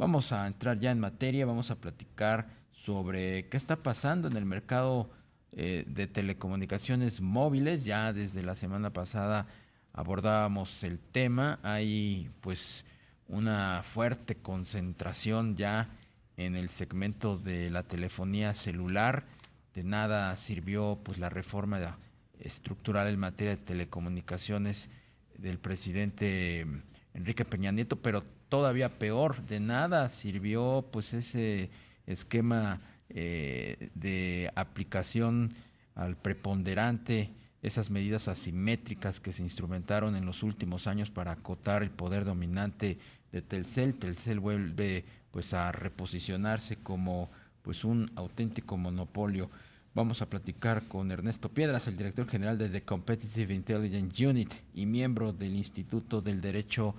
Vamos a entrar ya en materia, vamos a platicar sobre qué está pasando en el mercado de telecomunicaciones móviles. Ya desde la semana pasada abordábamos el tema. Hay pues una fuerte concentración ya en el segmento de la telefonía celular. De nada sirvió pues la reforma estructural en materia de telecomunicaciones del presidente Enrique Peña Nieto, pero todavía peor, de nada sirvió pues ese esquema de aplicación al preponderante, esas medidas asimétricas que se instrumentaron en los últimos años para acotar el poder dominante de Telcel. Telcel vuelve pues a reposicionarse como pues un auténtico monopolio. Vamos a platicar con Ernesto Piedras, el director general de The Competitive Intelligence Unit y miembro del Instituto del Derecho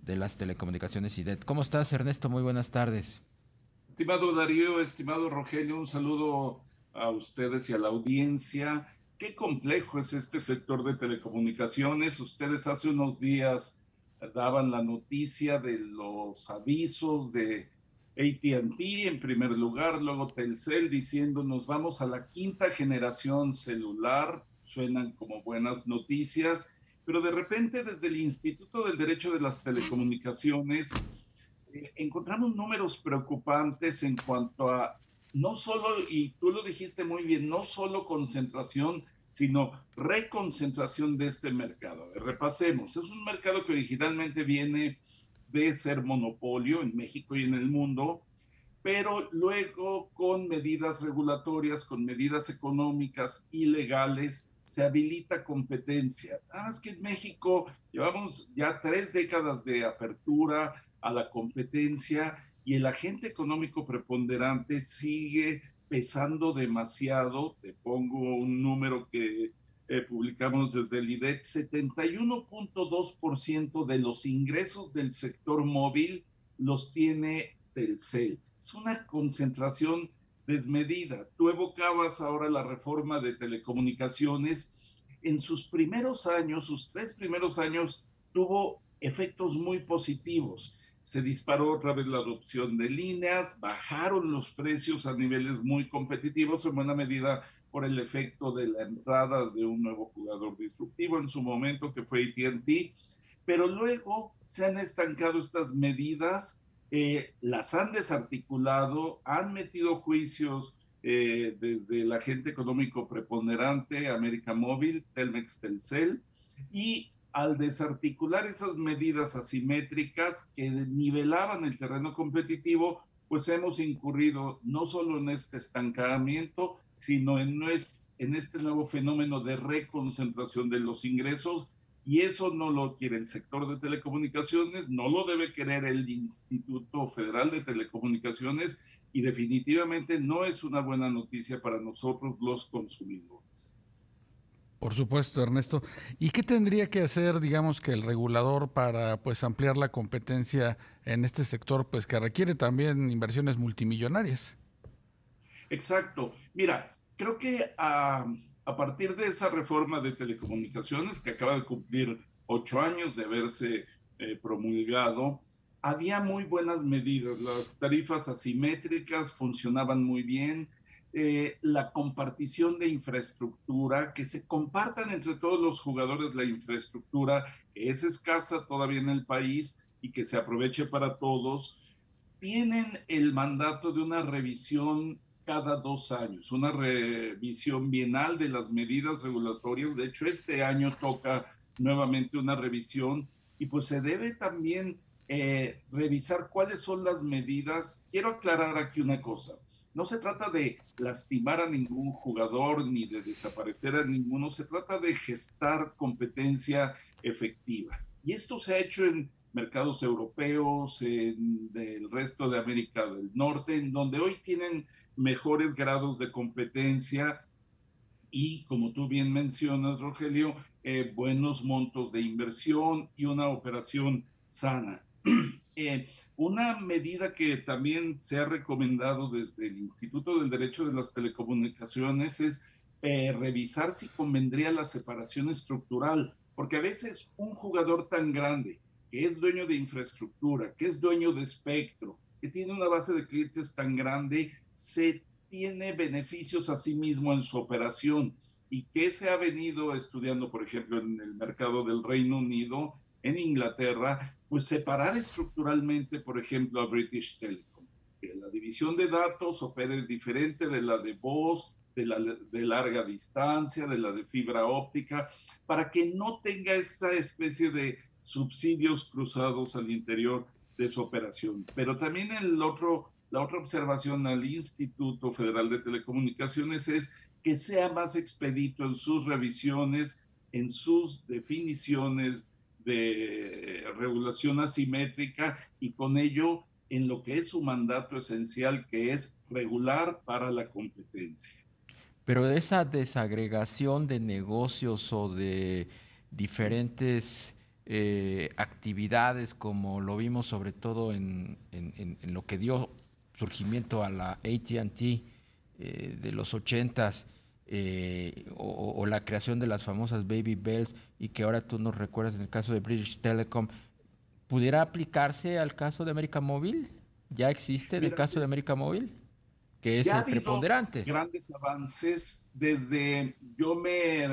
de las Telecomunicaciones IDET. ¿Cómo estás, Ernesto? Muy buenas tardes. Estimado Darío, estimado Rogelio, un saludo a ustedes y a la audiencia. Qué complejo es este sector de telecomunicaciones. Ustedes hace unos días daban la noticia de los avisos de AT&T en primer lugar, luego Telcel diciendo nos vamos a la quinta generación celular. Suenan como buenas noticias, pero de repente desde el Instituto del Derecho de las Telecomunicaciones encontramos números preocupantes en cuanto a no solo, y tú lo dijiste muy bien, no solo concentración, sino reconcentración de este mercado. A ver, repasemos. Es un mercado que originalmente viene de ser monopolio en México y en el mundo, pero luego con medidas regulatorias, con medidas económicas y legales, se habilita competencia. Nada más que en México llevamos ya 3 décadas de apertura a la competencia y el agente económico preponderante sigue pesando demasiado. Te pongo un número que publicamos desde el IDET: 71.2% de los ingresos del sector móvil los tiene Telcel. Es una concentración desmedida. Tú evocabas ahora la reforma de telecomunicaciones. En sus primeros años, sus 3 primeros años, tuvo efectos muy positivos. Se disparó otra vez la adopción de líneas, bajaron los precios a niveles muy competitivos, en buena medida por el efecto de la entrada de un nuevo jugador disruptivo en su momento, que fue AT&T, pero luego se han estancado estas medidas, las han desarticulado, han metido juicios desde el agente económico preponderante, América Móvil, Telmex, Telcel, y al desarticular esas medidas asimétricas que nivelaban el terreno competitivo, pues hemos incurrido no solo en este estancamiento, sino en este nuevo fenómeno de reconcentración de los ingresos, y eso no lo quiere el sector de telecomunicaciones, no lo debe querer el Instituto Federal de Telecomunicaciones, y definitivamente no es una buena noticia para nosotros los consumidores. Por supuesto, Ernesto. ¿Y qué tendría que hacer, digamos, que el regulador para pues ampliar la competencia en este sector, pues que requiere también inversiones multimillonarias? Exacto. Mira, creo que a partir de esa reforma de telecomunicaciones que acaba de cumplir 8 años de haberse promulgado, había muy buenas medidas. Las tarifas asimétricas funcionaban muy bien. La compartición de infraestructura, que se compartan entre todos los jugadores la infraestructura, que es escasa todavía en el país y que se aproveche para todos, tienen el mandato de una revisión cada 2 años, una revisión bienal de las medidas regulatorias. De hecho, este año toca nuevamente una revisión, y pues se debe también revisar cuáles son las medidas. Quiero aclarar aquí una cosa. No se trata de lastimar a ningún jugador ni de desaparecer a ninguno, se trata de gestar competencia efectiva. Y esto se ha hecho en mercados europeos, en el resto de América del Norte, en donde hoy tienen mejores grados de competencia y, como tú bien mencionas, Rogelio, buenos montos de inversión y una operación sana. Eh, una medida que también se ha recomendado desde el Instituto del Derecho de las Telecomunicaciones es revisar si convendría la separación estructural, porque a veces un jugador tan grande, que es dueño de infraestructura, que es dueño de espectro, que tiene una base de clientes tan grande, se tiene beneficios a sí mismo en su operación. ¿Y qué se ha venido estudiando, por ejemplo, en el mercado del Reino Unido, en Inglaterra? Pues separar estructuralmente, por ejemplo, a British Telecom. Que la división de datos opere diferente de la de voz, de la de larga distancia, de la de fibra óptica, para que no tenga esa especie de subsidios cruzados al interior de su operación. Pero también la otra observación al Instituto Federal de Telecomunicaciones es que sea más expedito en sus revisiones, en sus definiciones de regulación asimétrica y con ello en lo que es su mandato esencial, que es regular para la competencia. Pero de esa desagregación de negocios o de diferentes actividades, como lo vimos sobre todo en lo que dio surgimiento a la AT&T de los ochentas, o la creación de las famosas Baby Bells, y que ahora tú nos recuerdas en el caso de British Telecom, ¿pudiera aplicarse al caso de América Móvil? ¿Ya existe en el Mira, caso de América Móvil, que es ya ha el habido preponderante? grandes avances desde, yo me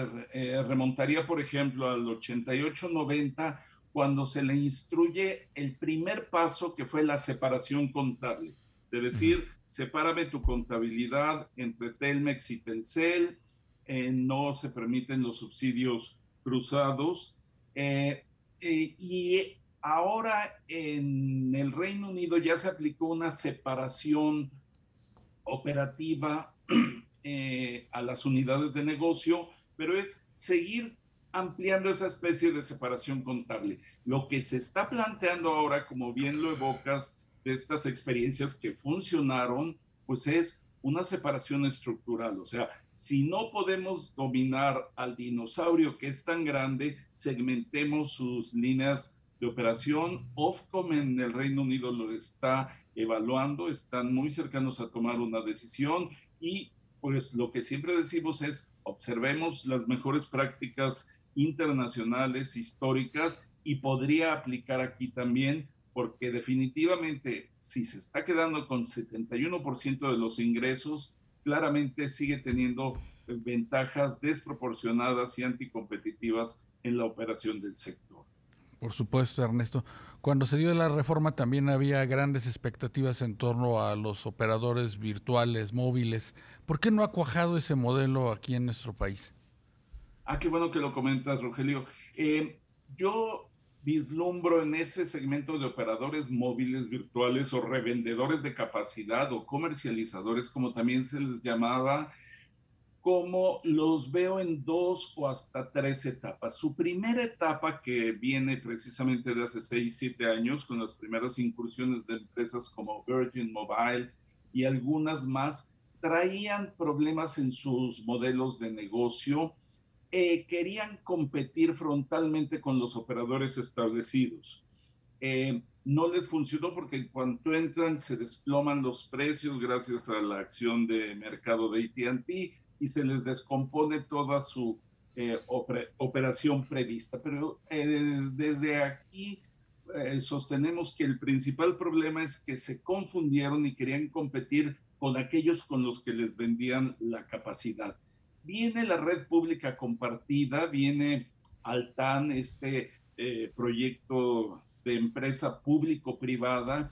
remontaría, por ejemplo, al 88-90, cuando se le instruye el primer paso que fue la separación contable. De Ujú. decir, sepárame tu contabilidad entre Telmex y Telcel, no se permiten los subsidios cruzados. eh, y ahora en el Reino Unido ya se aplicó una separación operativa a las unidades de negocio, pero es seguir ampliando esa especie de separación contable. Lo que se está planteando ahora, como bien lo evocas, de estas experiencias que funcionaron, pues es una separación estructural. O sea, si no podemos dominar al dinosaurio que es tan grande, segmentemos sus líneas de operación. Ofcom en el Reino Unido lo está evaluando, están muy cercanos a tomar una decisión y pues lo que siempre decimos es observemos las mejores prácticas internacionales, históricas y podría aplicar aquí también porque definitivamente si se está quedando con 71% de los ingresos, claramente sigue teniendo ventajas desproporcionadas y anticompetitivas en la operación del sector. Por supuesto, Ernesto. Cuando se dio la reforma también había grandes expectativas en torno a los operadores virtuales, móviles. ¿Por qué no ha cuajado ese modelo aquí en nuestro país? Ah, qué bueno que lo comentas, Rogelio. Yo vislumbro en ese segmento de operadores móviles virtuales o revendedores de capacidad o comercializadores, como también se les llamaba, como los veo en dos o hasta tres etapas. Su primera etapa, que viene precisamente de hace 6, 7 años, con las primeras incursiones de empresas como Virgin Mobile y algunas más, traían problemas en sus modelos de negocio, querían competir frontalmente con los operadores establecidos. No les funcionó porque en cuanto entran se desploman los precios gracias a la acción de mercado de AT&T y se les descompone toda su operación prevista. Pero desde aquí sostenemos que el principal problema es que se confundieron y querían competir con aquellos con los que les vendían la capacidad. Viene la red pública compartida, viene Altan, este proyecto de empresa público-privada,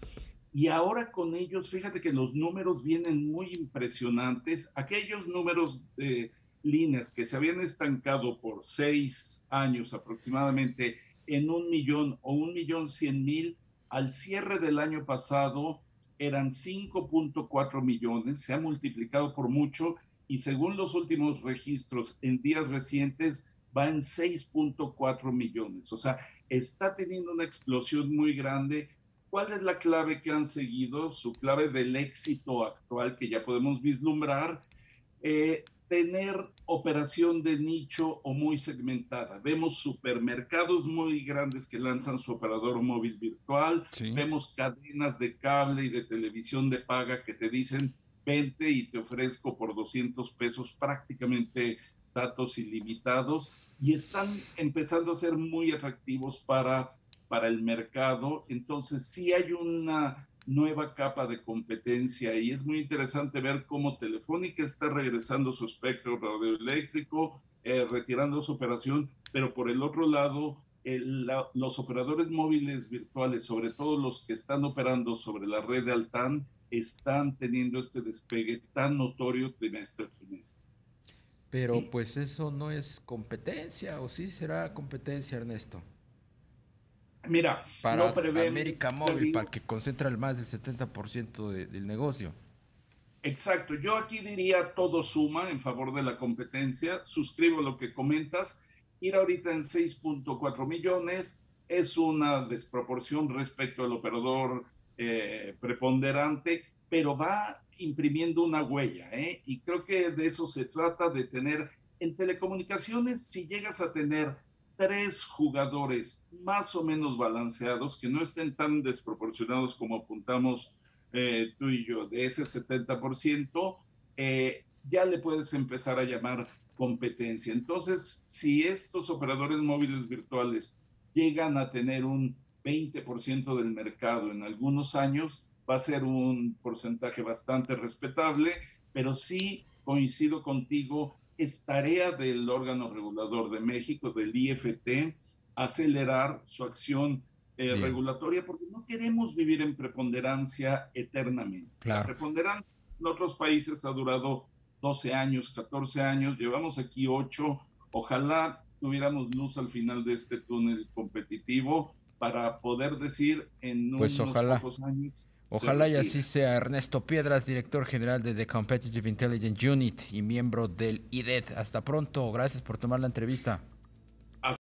y ahora con ellos, fíjate que los números vienen muy impresionantes. Aquellos números de líneas que se habían estancado por 6 años aproximadamente en 1 millón o 1.100.000, al cierre del año pasado eran 5.4 millones, se ha multiplicado por mucho y según los últimos registros en días recientes va en 6.4 millones. O sea, está teniendo una explosión muy grande. ¿Cuál es la clave que han seguido? Su clave del éxito actual que ya podemos vislumbrar, tener operación de nicho o muy segmentada. Vemos supermercados muy grandes que lanzan su operador móvil virtual, Sí. vemos cadenas de cable y de televisión de paga que te dicen, vente y te ofrezco por 200 pesos prácticamente datos ilimitados y están empezando a ser muy atractivos para el mercado. Entonces sí hay una nueva capa de competencia y es muy interesante ver cómo Telefónica está regresando su espectro radioeléctrico, retirando su operación, pero por el otro lado, los operadores móviles virtuales, sobre todo los que están operando sobre la red de Altán, están teniendo este despegue tan notorio trimestre a trimestre. Pero pues eso no es competencia, ¿o sí será competencia, Ernesto? Mira, no Para prevemos, América Móvil, para David. el que concentra el más del 70% del negocio. Exacto, yo aquí diría todo suma en favor de la competencia, suscribo lo que comentas, ir ahorita en 6.4 millones es una desproporción respecto al operador preponderante, pero va imprimiendo una huella, ¿eh? Y creo que de eso se trata, de tener en telecomunicaciones, si llegas a tener tres jugadores más o menos balanceados, que no estén tan desproporcionados como apuntamos tú y yo, de ese 70%, ya le puedes empezar a llamar competencia. Entonces, si estos operadores móviles virtuales llegan a tener un 20% del mercado en algunos años, va a ser un porcentaje bastante respetable, pero sí coincido contigo, es tarea del órgano regulador de México, del IFT, acelerar su acción Bien, regulatoria, porque no queremos vivir en preponderancia eternamente. La claro. preponderancia en otros países ha durado 12 años, 14 años, llevamos aquí 8. Ojalá tuviéramos luz al final de este túnel competitivo para poder decir en Pues unos ojalá. pocos años se Ojalá y así retira. sea. Ernesto Piedras, director general de The Competitive Intelligence Unit y miembro del IDET. Hasta pronto. Gracias por tomar la entrevista.